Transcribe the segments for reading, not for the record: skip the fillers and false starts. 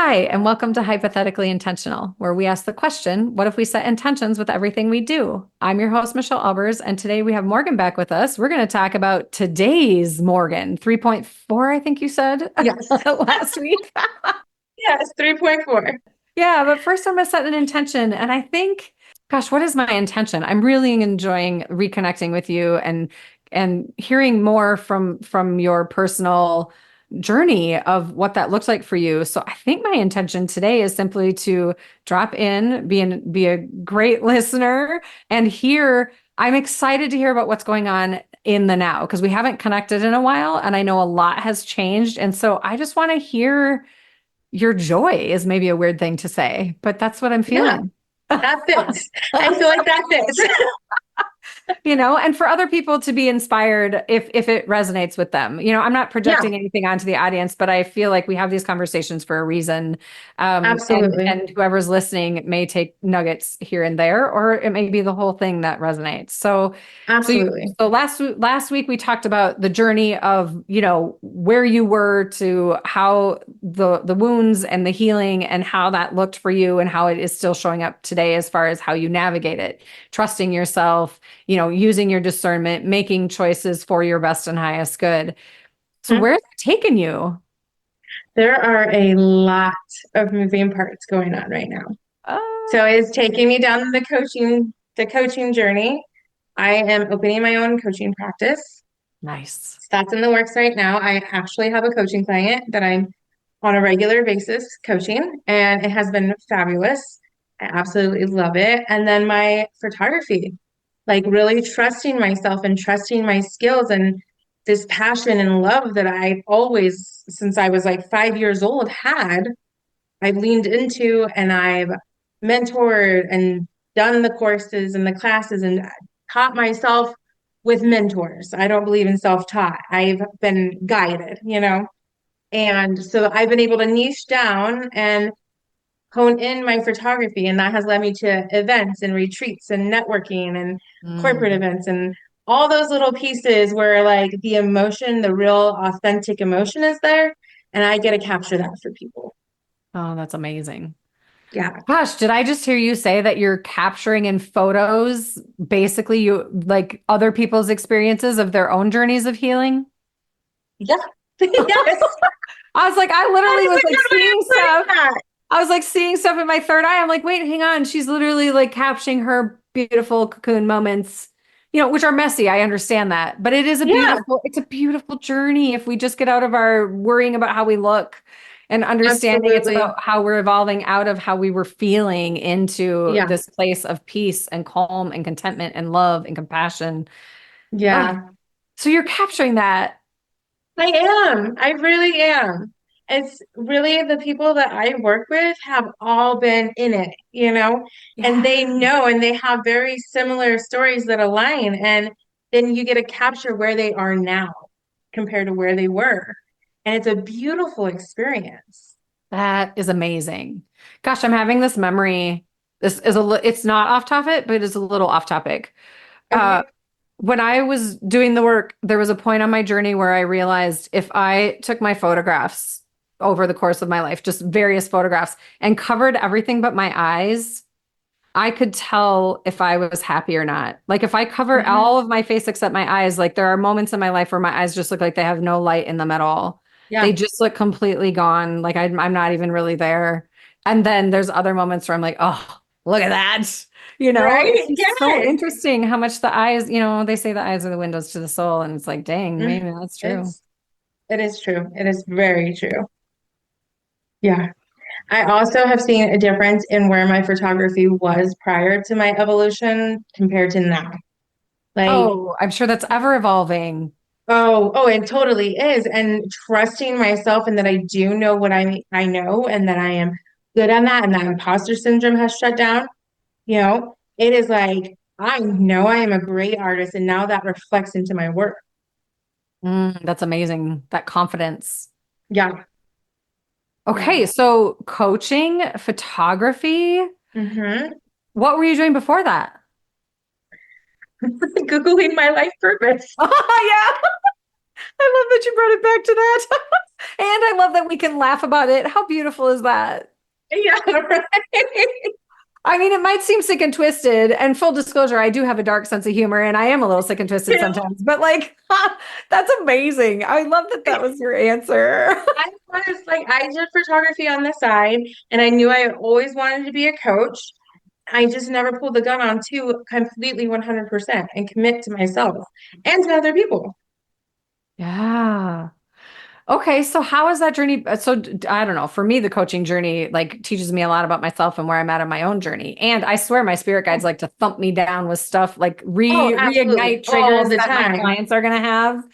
Hi, and welcome to Hypothetically Intentional, where we ask the question, what if we set intentions with everything we do? I'm your host, Michelle Albers, and today we have Morgan back with us. We're going to talk about today's Morgan, 3.4, I think you said Yes. last week. Yes, 3.4. Yeah, but first I'm going to set an intention. And I think, gosh, what is my intention? I'm really enjoying reconnecting with you and hearing more from your personal journey of what that looks like for you. So I think my intention today is simply to drop in, be a great listener and hear. I'm excited to hear about what's going on in the now because we haven't connected in a while and I know a lot has changed. And so I just want to hear your joy is maybe a weird thing to say, but that's what I'm Yeah, feeling. that fits. I feel like that fits. And for other people to be inspired if it resonates with them. I'm not Yeah, projecting anything onto the audience, but I feel like we have these conversations for a reason. And absolutely. and whoever's listening may take nuggets here and there, or it may be the whole thing that resonates. So you, Absolutely. so last week we talked about the journey of, where you were to how the wounds and the healing and how that looked for you and how it is still showing up today as far as how you navigate it, trusting yourself, using your discernment, making choices for your best and highest good. So Mhm. where's it taken you? There are a lot of moving parts going on right now. Oh, So it's taking me down the coaching journey. I am opening my own coaching practice. nice. So that's in the works right now. I actually have a coaching client that I'm on a regular basis coaching, and it has been fabulous. I absolutely love it. And then my photography, like really trusting myself and trusting my skills and this passion and love that I've always, since I was like 5 years old, I've leaned into and I've mentored and done the courses and the classes and taught myself with mentors. I don't believe in self-taught. I've been guided. And so I've been able to niche down and hone in my photography, and that has led me to events and retreats and networking and corporate Mm. events and all those little pieces where like the emotion, the real authentic emotion is there, and I get to capture that for people. Oh, that's amazing. Yeah. Gosh, did I just hear you say that you're capturing in photos basically you like other people's experiences of their own journeys of healing? Yeah. Yes. I was like, I That literally is was a like good way seeing of putting stuff. that. I was like seeing stuff in my third eye. I'm like, wait, hang on. She's literally like capturing her beautiful cocoon moments, which are messy. I understand that. But Yeah, it's a beautiful journey if we just get out of our worrying about how we look and understanding it's absolutely. about how we're evolving out of how we were feeling into Yeah. this place of peace and calm and contentment and love and compassion. Oh, Yeah. so you're capturing that. I am. I really am. It's really the people that I work with have all been in it, and Yeah. they know and they have very similar stories that align. And then you get to capture where they are now compared to where they were. And it's a beautiful experience. That is amazing. Gosh, I'm having this memory. It's not off topic, but it's a little off topic. Uh, Okay. when I was doing the work, there was a point on my journey where I realized if I took my photographs over the course of my life, just various photographs, and covered everything but my eyes, I could tell if I was happy or not. Like if I cover Hmm. all of my face except my eyes, like there are moments in my life where my eyes just look like they have no light in them at all. They Yeah. just look completely gone. Like I'm not even really there. And then there's other moments where I'm like, oh, look at that. It's Right? just so Yes. interesting how much the eyes, they say the eyes are the windows to the soul. And it's like, dang, Mm. maybe that's true. It's it is true. It is very true. Yeah. I also have seen a difference in where my photography was prior to my evolution compared to now. Like, Oh, I'm sure that's ever evolving. oh, it totally is. And trusting myself and that I do know what I know and that I am good on that and that imposter syndrome has shut down, it is like I know I am a great artist and now that reflects into my work. That's amazing. That confidence. Yeah. Yeah. Okay, so coaching, photography. Hmm. What were you doing before that? Googling my life purpose. Oh, yeah. I love that you brought it back to that. And I love that we can laugh about it. How beautiful is that? Yeah, right. I mean, it might seem sick and twisted. And full disclosure, I do have a dark sense of humor and I am a little sick and twisted sometimes, but like, that's amazing. I love that that was your answer. I was like, I did photography on the side, and I knew I always wanted to be a coach. I just never pulled the gun on to completely 100% and commit to myself and to other people. Yeah. Okay, so how is that journey? I don't know. For me, the coaching journey like teaches me a lot about myself and where I'm at on my own journey. And I swear my spirit guides like to thump me down with stuff like Oh, absolutely. reignite All triggers the that my time. clients are gonna have.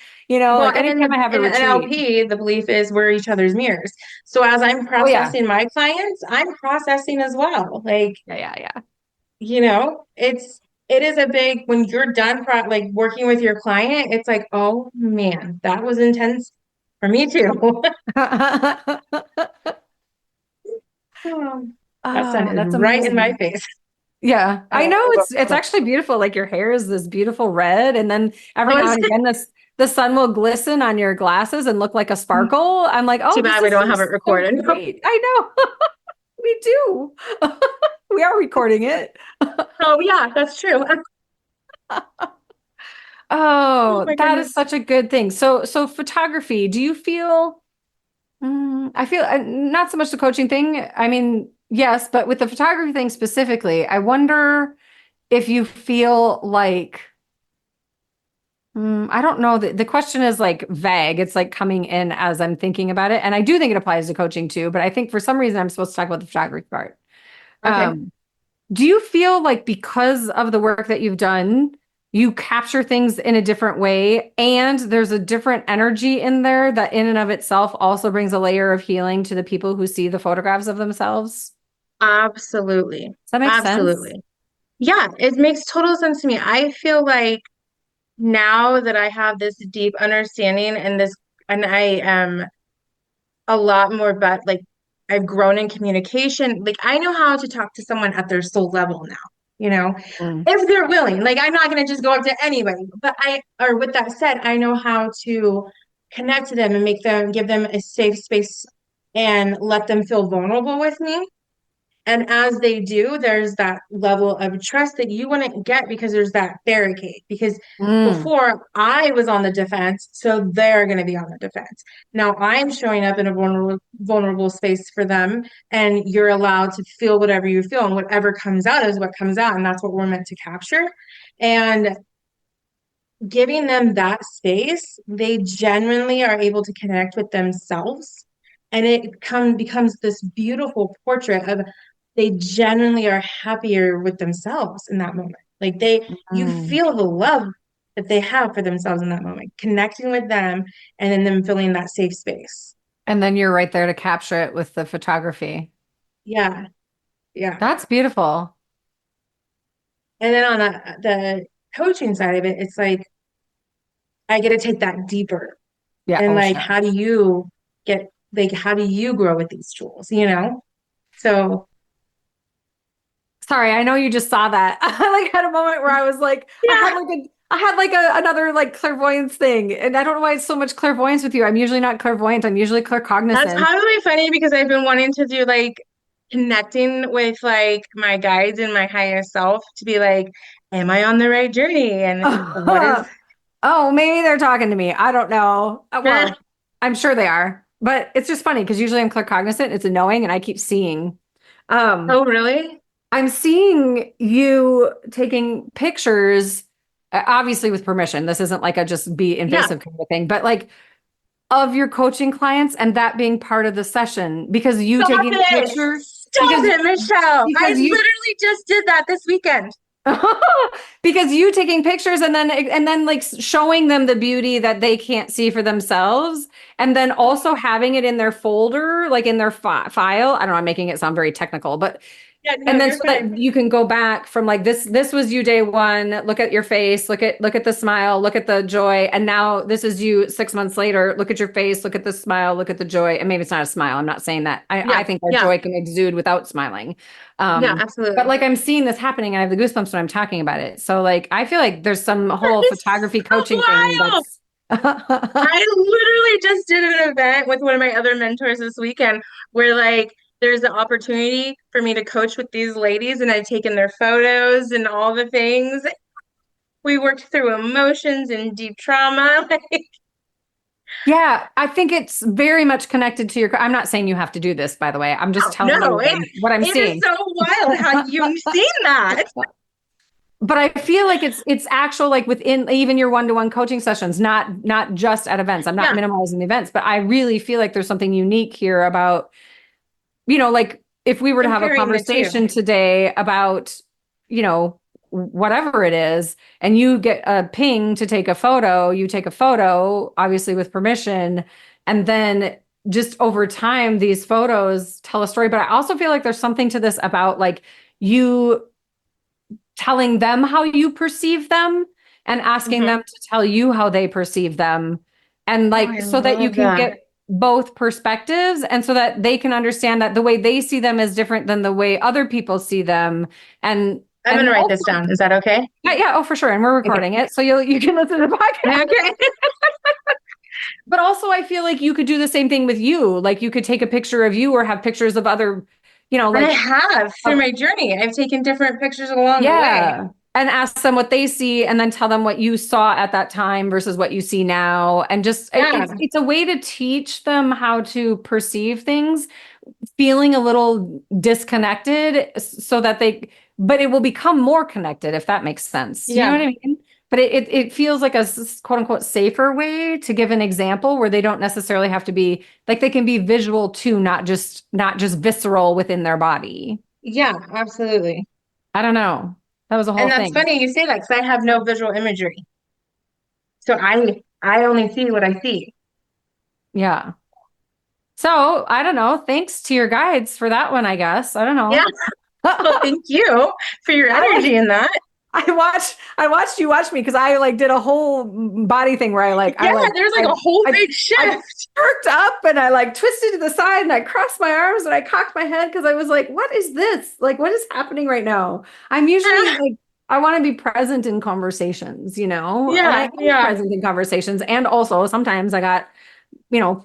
Well, Like and anytime I have a in retreat. NLP, the belief is we're each other's mirrors. So as I'm Oh yeah. processing my clients, I'm processing as well. Like, Yeah, yeah, yeah. it is a big when you're done like working with your client, it's like, oh man, that was intense for me too. That sun Oh, is that's right in my amazing. face. Yeah, I I don't know know about it's actually beautiful. Like your hair is this beautiful red, and then every oh, now and again, this the sun will glisten on your glasses and look like a sparkle. I'm like, too oh, this bad we is don't have it just so recorded. great. I know we do. We are recording it. Oh yeah, that's true. Oh Oh, my that is goodness. such a good thing. So photography, do you feel, I feel not so much the coaching thing. I mean, yes, but with the photography thing specifically, I wonder if you feel like, I don't know. The question is like vague. It's like coming in as I'm thinking about it. And I do think it applies to coaching too, but I think for some reason I'm supposed to talk about the photography part. Okay. Um, Do you feel like because of the work that you've done, you capture things in a different way and there's a different energy in there that in and of itself also brings a layer of healing to the people who see the photographs of themselves? Absolutely. Does that make sense? Absolutely. Yeah, it makes total sense to me. I feel like now that I have this deep understanding and I am a lot more, but like I've grown in communication. Like I know how to talk to someone at their soul level now, you know, Mm. if they're willing. Like I'm not going to just go up to anybody, or with that said, I know how to connect to them and give them a safe space and let them feel vulnerable with me. And as they do, there's that level of trust that you wouldn't get because there's that barricade. Because Mm. before I was on the defense, so they're going to be on the defense. Now I'm showing up in a vulnerable space for them, and you're allowed to feel whatever you feel, and whatever comes out is what comes out, and that's what we're meant to capture. And giving them that space, they genuinely are able to connect with themselves. And becomes this beautiful portrait of they genuinely are happier with themselves in that moment. You Mm. feel the love that they have for themselves in that moment, connecting with them and then them feeling that safe space. And then you're right there to capture it with the photography. Yeah, yeah. That's beautiful. And then on the coaching side of it, it's like I get to take that deeper Yeah. and Oh, like sure. how do you grow with these tools, you know? So Sorry, I know you just saw that. I like had a moment where I was like, yeah, I had like another like clairvoyance thing. And I don't know why it's so much clairvoyance with you. I'm usually not clairvoyant. I'm usually that's claircognizant. probably funny because I've been wanting to do like connecting with like my guides and my higher self to be like, am I on the right journey? And what is Oh, maybe they're talking to me. I don't know. Well, I'm sure they are. But it's just funny because usually I'm claircognizant. It's a knowing and I keep seeing. Um, oh really? I'm seeing you taking pictures, obviously with permission. This isn't like a just be Yeah. invasive kind of thing, but like of your coaching clients and that being part of the session because you Stop taking the it. picture Stop it, Michelle. I because you literally just did that this weekend. because you taking pictures and then like showing them the beauty that they can't see for themselves and then also having it in their folder like in their file. I don't know, I'm making it sound very technical, but Yeah, no, and then you're so fine. that you can go back from like this was you day one, look at your face, look at the smile, look at the joy. And now this is you 6 months later, look at your face, look at the smile, look at the joy. And maybe it's not a smile. I'm not saying that. Yeah, I think our yeah, joy can exude without smiling. yeah, But absolutely. like I'm seeing this happening and I have the goosebumps when I'm talking about it. So like I feel like there's some That whole is photography so coaching thing wild. that's I literally just did an event with one of my other mentors this weekend where like there's the opportunity for me to coach with these ladies and I've taken their photos and all the things. We worked through emotions and deep trauma. Like, Yeah, I think it's very much connected to your. I'm not saying you have to do this, by the way. I'm just telling no, you what I'm it is seeing. so wild how you've seen that. But I feel like it's actual like within even your one-to-one coaching sessions, not just at events. I'm not Yeah, minimizing the events, but I really feel like there's something unique here about, like if we were to have a comparing the two. conversation today about, whatever it is, and you get a ping to take a photo, you take a photo, obviously with permission, and then just over time, these photos tell a story. But I also feel like there's something to this about like you telling them how you perceive them and asking Hmm. them to tell you how they perceive them. And Oh, like, I so that you love can that. get both perspectives and so that they can understand that the way they see them is different than the way other people see them. And, I'm and gonna write also, this down. Is that okay? yeah, yeah, oh, for sure. And we're Okay. recording it. So you can listen to the podcast. Okay. But also I feel like you could do the same thing with you. Like you could take a picture of you or have pictures of other, And I like have through of my journey. I've taken different pictures along the way. Yeah. And ask them what they see and then tell them what you saw at that time versus what you see now. And just Yeah. it's a way to teach them how to perceive things, feeling a little disconnected so that but it will become more connected if that makes sense. You know Yeah. what I mean? But it feels like a quote unquote safer way to give an example where they don't necessarily have to be like they can be visual too, not just visceral within their body. Yeah, absolutely. I don't know. That was a And whole that's thing. funny you say that because I have no visual imagery. So I only see what I see. Yeah. So I don't know. Thanks to your guides for that one, I guess. I don't Yeah. know. Well, I thank you for your energy like in that. I watched you watch me because I like did a whole body thing where Yeah, there's like a whole I big I shift. perked up and I like twisted to the side and I crossed my arms and I cocked my head because I was like, what is this? Like, what is happening right now? I'm usually like I want to be present in conversations, and I Yeah, am yeah. present in conversations. And also sometimes I got,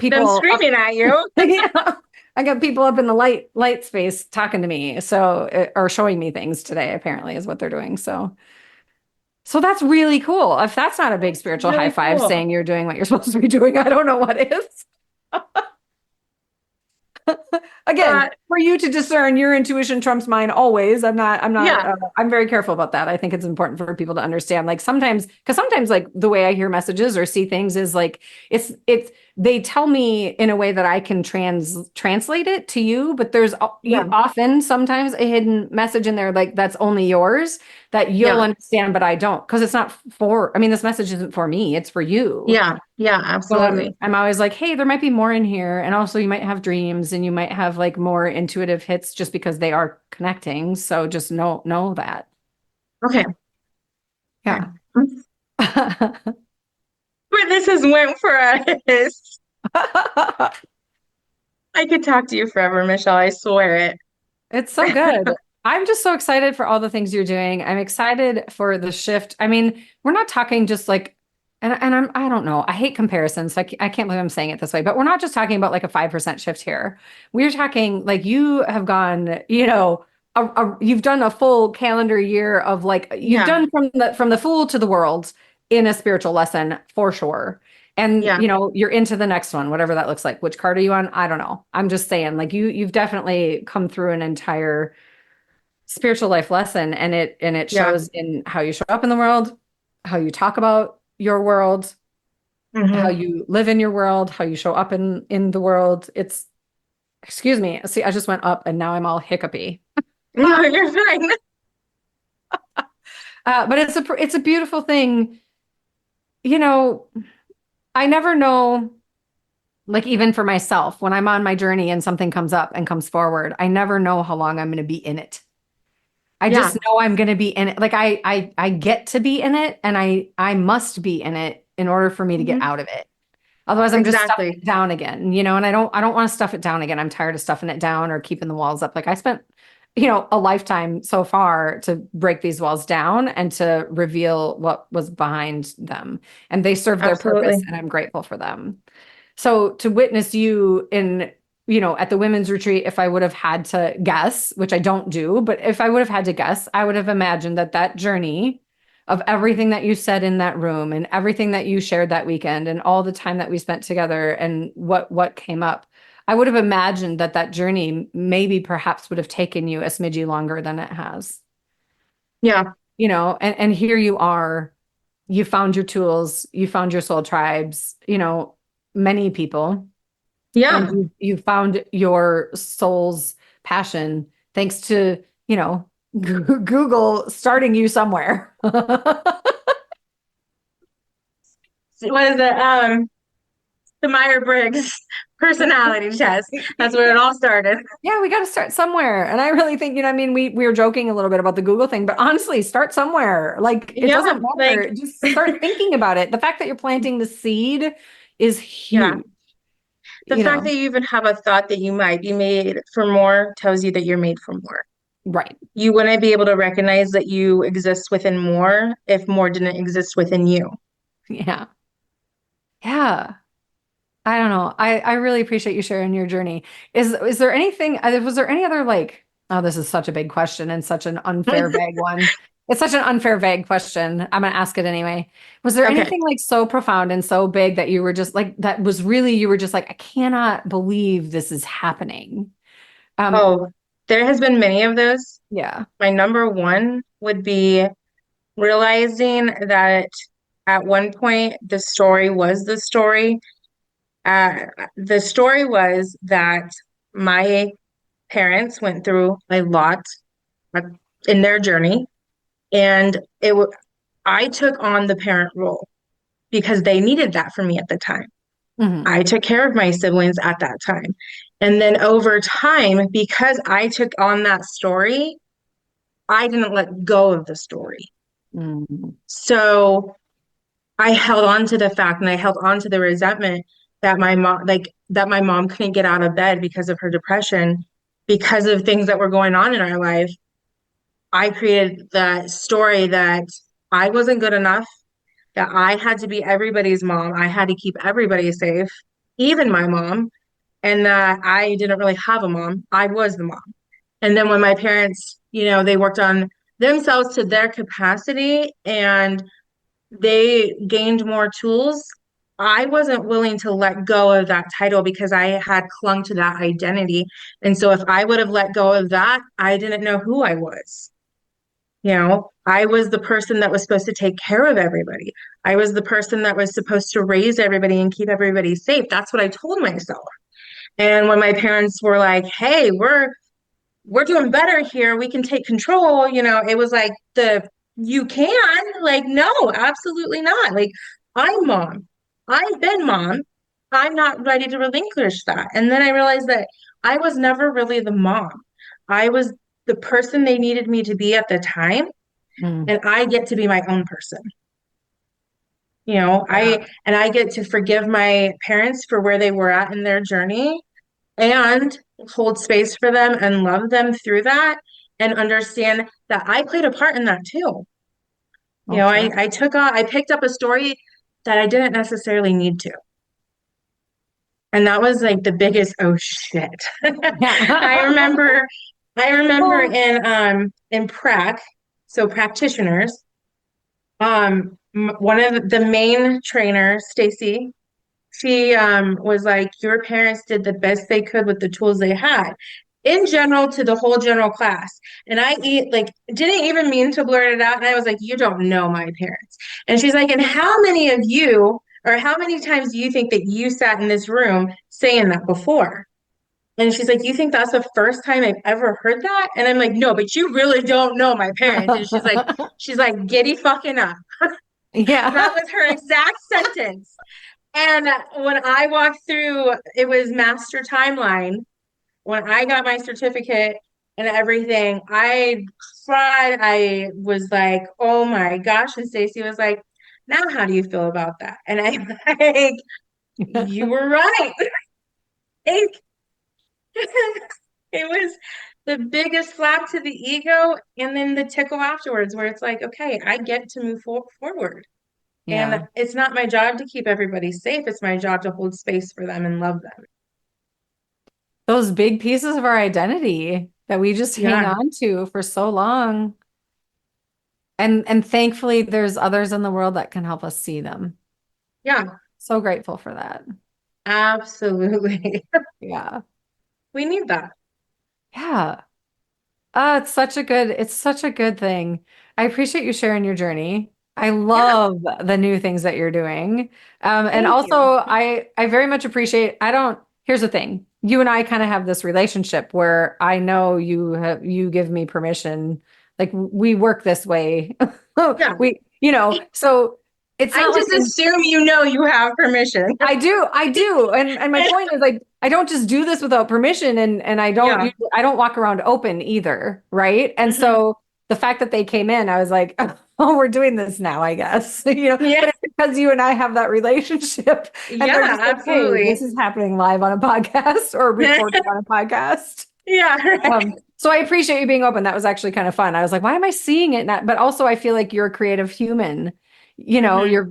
Them people up. screaming at you. Yeah. I got people up in the light space talking to me, or showing me things today, apparently, is what they're doing. So that's really cool. If that's not a big spiritual high Really five cool. saying you're doing what you're supposed to be doing, I don't know what is. Again, But for you to discern, your intuition trumps mine always. yeah, I'm very careful about that. I think it's important for people to understand, like because sometimes like the way I hear messages or see things is like, they tell me in a way that I can translate it to you, but there's yeah, often sometimes a hidden message in there, like that's only yours that you'll yeah, understand, but I don't, because it's not I mean, this message isn't for me, it's for you. yeah, yeah, So absolutely. I'm always like, hey, there might be more in here. And also you might have dreams and you might have like more intuitive hits just because they are connecting. So just know that. Okay. Okay. Yeah. Where this has went for us. I could talk to you forever, Michelle. I swear It's so it. good. I'm just so excited for all the things you're doing. I'm excited for the shift. I mean, we're not talking just like, I don't know. I hate comparisons. So I can't believe I'm saying it this way, but we're not just talking about like a 5% shift here. We're talking like you have gone, you've done a full calendar year of like, you've Yeah, done from the fool to the world in a spiritual lesson for sure. And yeah, you're into the next one, whatever that looks like. Which card are you on? I don't know. I'm just saying, like you've definitely come through an entire spiritual life lesson, and it yeah. shows in how you show up in the world, how you talk about your world, how Hmm. you live in your world, how you show up in the world. It's excuse me. See, I just went up and now I'm all hiccupy. No, you're fine. But it's a beautiful thing. You know, I never know. Like even for myself, when I'm on my journey and something comes up and comes forward, I never know how long I'm going to be in it. I Yeah. just know I'm going to be in it. Like I get to be in it and I must be in it in order for me to get Hmm. out of it. Otherwise I'm just stuffing Exactly. it down again, and I don't want to stuff it down again. I'm tired of stuffing it down or keeping the walls up. Like I spent a lifetime so far to break these walls down and to reveal what was behind them. And they serve their purpose, Absolutely. and I'm grateful for them. So to witness you in, at the women's retreat, if I would have had to guess, which I don't do, but if I would have had to guess, I would have imagined that that journey of everything that you said in that room and everything that you shared that weekend and all the time that we spent together and what came up, I would have imagined that that journey maybe perhaps would have taken you a smidgy longer than it has. Yeah. And here you are, you found your tools, you found your soul tribes, many people, and Yeah. you found your soul's passion thanks to, Google starting you somewhere. What is it? The Myers-Briggs personality test. That's where it all started. Yeah, we got to start somewhere. And I really think, I mean, we were joking a little bit about the Google thing, but honestly, start somewhere. Like it Yeah. doesn't Like, matter. Just start thinking about it. The fact that you're planting the seed is yeah. huge, The you fact know. that you even have a thought that you might be made for more tells you that you're made for more. Right. You wouldn't be able to recognize that you exist within more if more didn't exist within you. Yeah. Yeah. I don't know. I really appreciate you sharing your journey. Is there anything, was there any other like, oh, this is such a big question and such an unfair vague one. It's such an unfair vague question. I'm gonna ask it anyway. Was there Okay. anything like so profound and so big that you were just like that was really you were just like, I cannot believe this is happening. Um, Oh, there has been many of those. yeah. My number one would be realizing that at one point the story was the story. The story was that my parents went through a lot uh, in their journey, and I took on the parent role because they needed that from me at the time. Hmm. I took care of my siblings at that time. And then over time, because I took on that story, I didn't let go of the story. Hmm. So I held on to the fact and I held on to the resentment that my mom couldn't get out of bed because of her depression, because of things that were going on in our life. I created that story that I wasn't good enough, that I had to be everybody's mom. I had to keep everybody safe, even my mom, and that I didn't really have a mom. I was the mom. And then when my parents, they worked on themselves to their capacity and they gained more tools, I wasn't willing to let go of that title because I had clung to that identity. And so if I would have let go of that, I didn't know who I was. I was the person that was supposed to take care of everybody. I was the person that was supposed to raise everybody and keep everybody safe. That's what I told myself. And when my parents were like, "Hey, we're doing better here. We can take control," it was like you can, like, no, absolutely not. Like, I'm mom. I've been mom. I'm not ready to relinquish that. And then I realized that I was never really the mom. I was the person they needed me to be at the time, Hmm. and I get to be my own person. Yeah. I get to forgive my parents for where they were at in their journey and hold space for them and love them through that and understand that I played a part in that too. Oh, sure. I picked up a story that I didn't necessarily need to. And that was like the biggest oh shit. I Yeah. remember I remember Oh. in prac, so practitioners, one of the main trainers, Stacy, she was like, your parents did the best they could with the tools they had in general to the whole general class. And like didn't even mean to blurt it out. And I was like, you don't know my parents. And she's like, and how many of you or how many times do you think that you sat in this room saying that before? And she's like, you think that's the first time I've ever heard that? And I'm like, no, but you really don't know my parents. And she's like, giddy fucking up. Yeah. That was her exact sentence. And when I walked through, it was master timeline. When I got my certificate and everything, I cried. I was like, oh my gosh. And Stacey was like, now how do you feel about that? And I'm like, you were right. It, it was the biggest slap to the ego and then the tickle afterwards where it's like, okay, I get to move forward. And Yeah. it's not my job to keep everybody safe. It's my job to hold space for them and love them. Those big pieces of our identity that we just hang Yeah. on to for so long. And thankfully there's others in the world that can help us see them. Yeah, So grateful for that. absolutely. Yeah. We need that. Yeah. It's such a good thing. I appreciate you sharing your journey. I Yeah. love the new things that you're doing. And Thank also you. I very much appreciate, here's the thing. You and I kind of have this relationship where I know you give me permission. Like we work this way. Yeah. So it's I not like just assume you know you have permission. I do. And my point is like I don't just do this without permission and Yeah. I don't walk around open either, right? And Hmm. so the fact that they came in, I was like, oh, we're doing this now, I guess. Yeah. But it's because you and I have that relationship and they're Yeah, just like, hey, absolutely. this is happening live on a podcast or recorded on a podcast. Yeah, right. So I appreciate you being open. That was actually kind of fun. I was like, why am I seeing it? Not, but also I feel like you're a creative human. Hmm.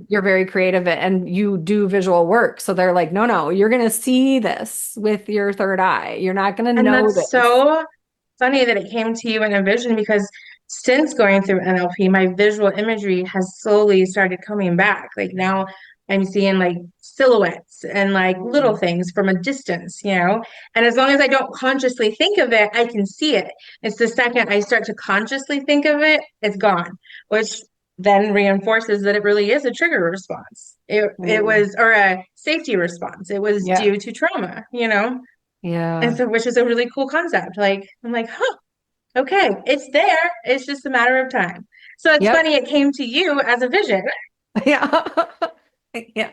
You're very creative and you do visual work. So they're like, no, no, you're gonna see this with your third eye. You're not gonna And know that's this. so funny that it came to you in a vision because since going through NLP, my visual imagery has slowly started coming back. Like now I'm seeing like silhouettes and like little Mm. things from a distance, you know? And as long as I don't consciously think of it, I can see it. It's the second I start to consciously think of it, it's gone, which then reinforces that it really is a trigger response. It Mm. was, or a safety response. It was Yeah. due to trauma, you know? And Yeah. so, which is a really cool concept. Like, I'm like, huh, okay, it's there. It's just a matter of time. So it's Yep. funny it came to you as a vision. Yeah. Yeah.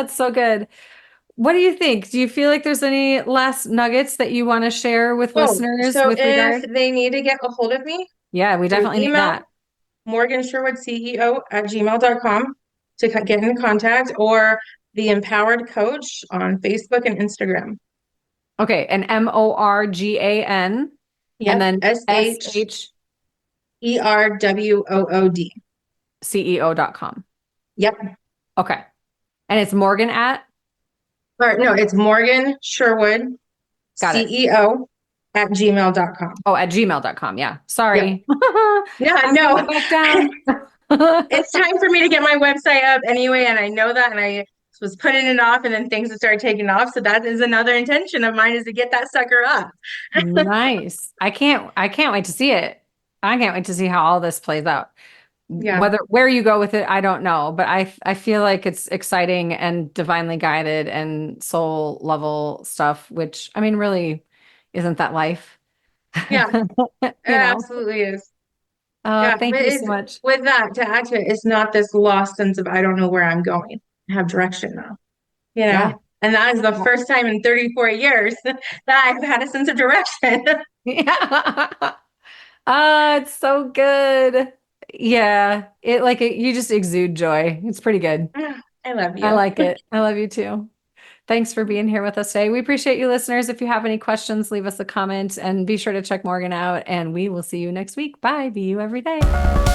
It's so good. What do you think? Do you feel like there's any last nuggets that you want to share with Oh, listeners so with if regard? they need to get a hold of me Yeah, we through definitely need email, that. Morgan Sherwood CEO at gmail.com to get in contact, or the Empowered Coach on Facebook and Instagram. Okay, and Morgan and Yep, then SHERWOOD. SHCEO.com. Yep. Okay. And it's Morgan at, Or no, it's Morgan Sherwood, got it. CEO at gmail.com. Oh, at gmail.com. Yeah. Yep. Sorry. Yeah, I'm putting no. it back down. It's time for me to get my website up anyway, and I know that, and I was putting it off, and then things have started taking off. So that is another intention of mine is to get that sucker up. Nice. I can't wait to see it. I can't wait to see how all this plays out. Yeah, Where you go with it, I don't know, but I feel like it's exciting and divinely guided and soul level stuff, which I mean, really isn't that life? yeah, it You know? absolutely is. Yeah, Thank but you so it's much. with that to add to it, it's not this lost sense of I don't know where I'm going. I have direction now, you Yeah. know? And that is the first time in 34 years that I've had a sense of direction. Yeah. It's so good. Yeah. You just exude joy. It's pretty good. I love I you. like it. I love you too. Thanks for being here with us today. We appreciate you listeners. If you have any questions, leave us a comment and be sure to check Morgan out and we will see you next week. Bye. Be you every day.